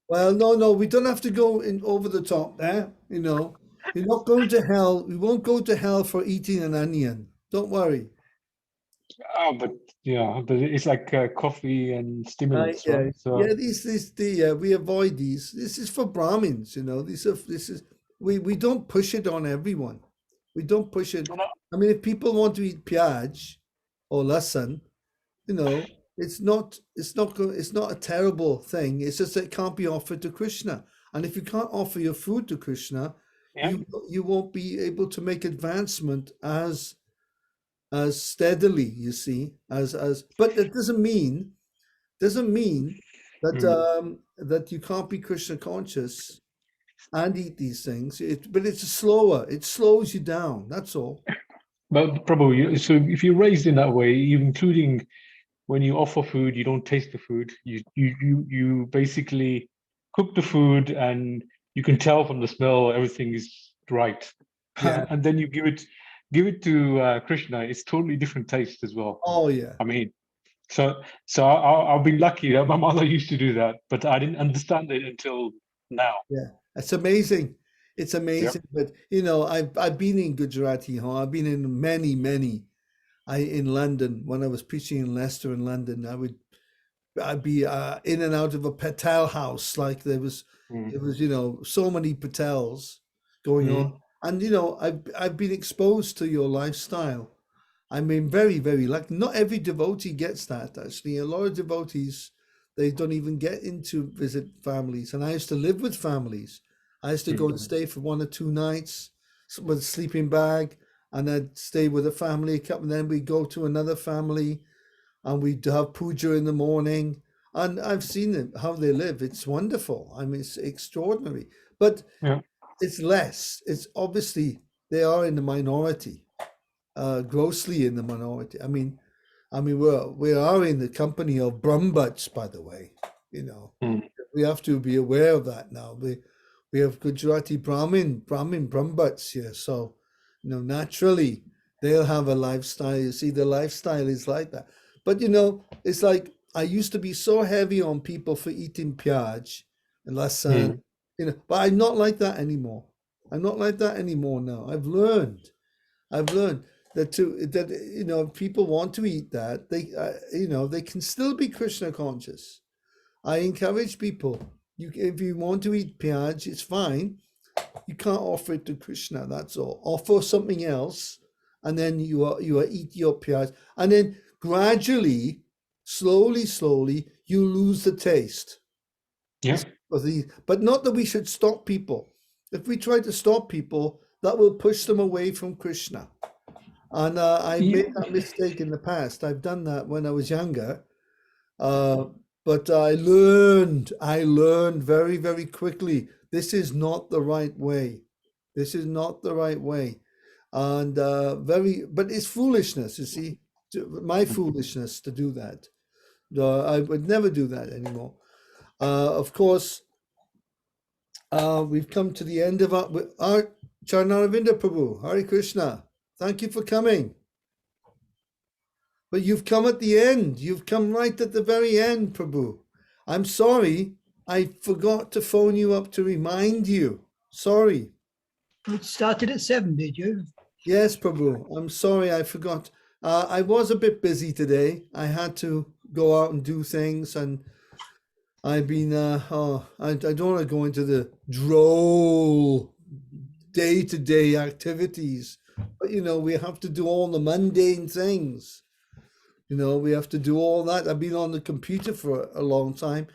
[SPEAKER 1] Well, no, we don't have to go in over the top there. You know, you're not going to hell. We won't go to hell for eating an onion. Don't worry.
[SPEAKER 3] But yeah, but it's like coffee and stimulants,
[SPEAKER 1] Yeah,
[SPEAKER 3] right? So
[SPEAKER 1] yeah. We avoid these. This is for Brahmins. You know, we don't push it on everyone. We don't push it.
[SPEAKER 3] no,
[SPEAKER 1] I mean, if people want to eat pyaj or lasan, you know, it's not a terrible thing. It's just that it can't be offered to Krishna. And if you can't offer your food to Krishna,
[SPEAKER 3] yeah,
[SPEAKER 1] you won't be able to make advancement as steadily, you see, as but it doesn't mean that that you can't be Krishna conscious and eat these things. But it's slower. It slows you down. That's all.
[SPEAKER 3] but probably so if you're raised in that way, even including when you offer food, you don't taste the food. You basically cook the food, and you can tell from the smell everything is right.
[SPEAKER 1] Yeah.
[SPEAKER 3] And then you give it to Krishna. It's totally different taste as well.
[SPEAKER 1] Oh yeah.
[SPEAKER 3] I mean, so I've been lucky that my mother used to do that, but I didn't understand it until now.
[SPEAKER 1] Yeah. It's amazing. It's
[SPEAKER 3] Yep.
[SPEAKER 1] amazing. But you know, I've been in Gujarati home. I've been in many. In London when I was preaching in Leicester in London. I'd be in and out of a Patel house. Like there was you know, so many Patels going on. And you know, I've been exposed to your lifestyle. I mean, very lucky. Not every devotee gets that, actually. A lot of devotees, they don't even get into visit families. And I used to live with families. I used to go and stay for 1 or 2 nights with a sleeping bag, and I'd stay with a family, and then we'd go to another family, and we'd have puja in the morning. And I've seen it, how they live. It's wonderful. I mean, it's extraordinary. But
[SPEAKER 3] Yeah.
[SPEAKER 1] it's less. It's obviously, they are in the minority. Grossly in the minority. I mean, we are in the company of Brahmbats, by the way. You know, we have to be aware of that now. We have Gujarati Brahmin Brahmbats here, so you know, naturally they'll have a lifestyle. You see, the lifestyle is like that. But you know, it's like I used to be so heavy on people for eating pyaj and lasan, you know, but I'm not like that anymore. I'm not like that anymore now. I've learned that you know, if people want to eat that, they you know, they can still be Krishna conscious. I encourage people, if you want to eat pyaj, it's fine. You can't offer it to Krishna, that's all. Offer something else, and then you eat your pyaj, and then gradually, slowly you lose the taste.
[SPEAKER 3] Yeah.
[SPEAKER 1] But not that we should stop people. If we try to stop people, that will push them away from Krishna. And I've made that mistake in the past. I've done that when I was younger. But I learned very quickly, this is not the right way. This is not the right way. And but it's foolishness, you see, my foolishness to do that. I would never do that anymore. Of course, we've come to the end of our Charnaravinda Prabhu, Hare Krishna. Thank you for coming. But you've come at the end. You've come right at the very end, Prabhu. I'm sorry. I forgot to phone you up to remind you. Sorry.
[SPEAKER 7] It started at 7, did you?
[SPEAKER 1] Yes, Prabhu. I'm sorry. I forgot. I was a bit busy today. I had to go out and do things, and I've been. I don't want to go into the droll day-to-day activities, but you know, we have to do all the mundane things. You know, we have to do all that. I've been on the computer for a long time,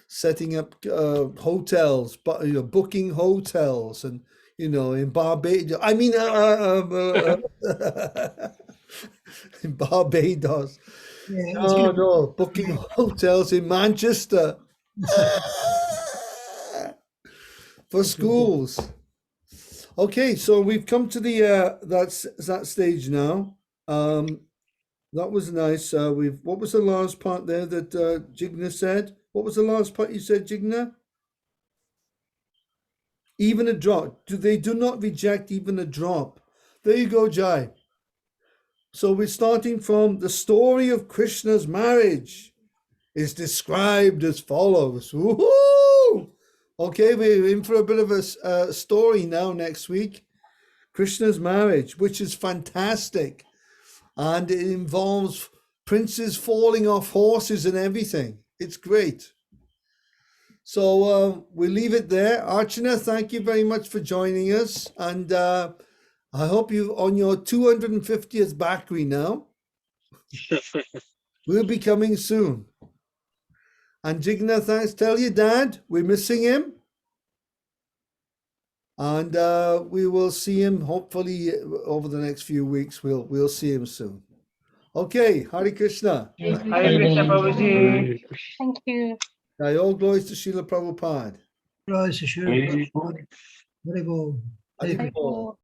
[SPEAKER 1] setting up hotels, but you know, booking hotels, and you know, in Barbados. I mean, in Barbados.
[SPEAKER 7] Yeah,
[SPEAKER 1] No, booking hotels in Manchester for schools. Okay, so we've come to the that stage now. That was nice. What was the last part there that Jigna said? What was the last part you said, Jigna? Even a drop. They do not reject even a drop. There you go, Jai. So we're starting from the story of Krishna's marriage. is described as follows. Woohoo! Okay, we're in for a bit of a story now next week. Krishna's marriage, which is fantastic. And it involves princes falling off horses and everything. It's great. So we leave it there. Archana, thank you very much for joining us. And I hope you on your 250th Bakri now. We'll be coming soon. And Jigna, thanks. Tell your dad we're missing him. And we will see him hopefully over the next few weeks. We'll see him soon. Okay, Hare Krishna.
[SPEAKER 5] Hare Krishna Prabhuji.
[SPEAKER 6] Thank you.
[SPEAKER 1] All glories to Srila Prabhupada.
[SPEAKER 7] Rise to Shri. Very good.
[SPEAKER 1] Hare Krishna.